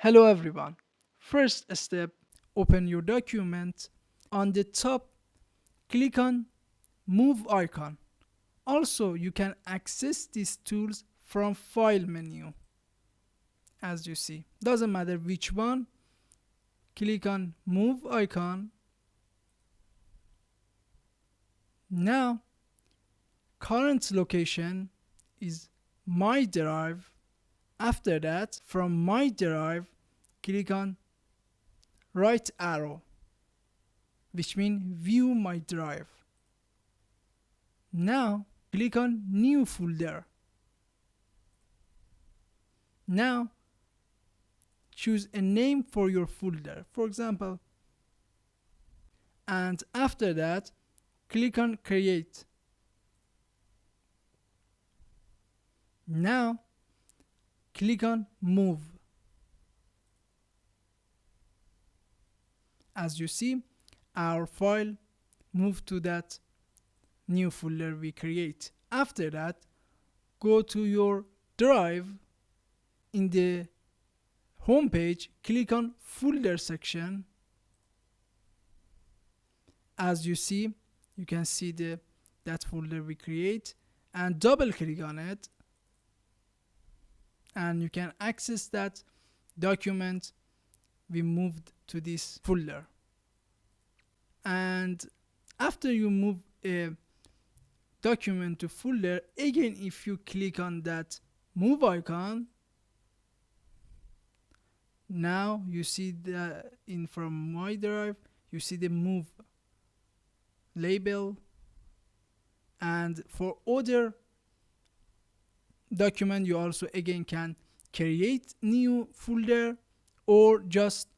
Hello everyone. First step, open your document. On the top, click on Move icon. Also, you can access these tools from File menu. As you see, doesn't matter which one. Click on Move icon. Now, current location is My Drive. After that, from My Drive, click on right arrow, which means View My Drive. Now, click on New Folder. Now, choose a name for your folder, for example. And after that, click on Create. Now, click on Move. As you see, our file moved to that new folder we create. After that, go to your drive. In the home page, click on Folder section. As you see, you can see that folder we create, and double click on it, and you can access that document we moved to this folder. And after you move a document to folder, again if you click on that move icon, now you see from My Drive, you see the move label. And for other document, you also again can create new folder or just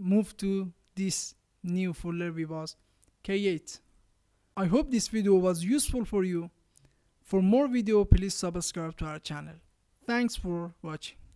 move to this new folder we was create. I hope this video was useful for you. For more video, please subscribe to our channel. Thanks for watching.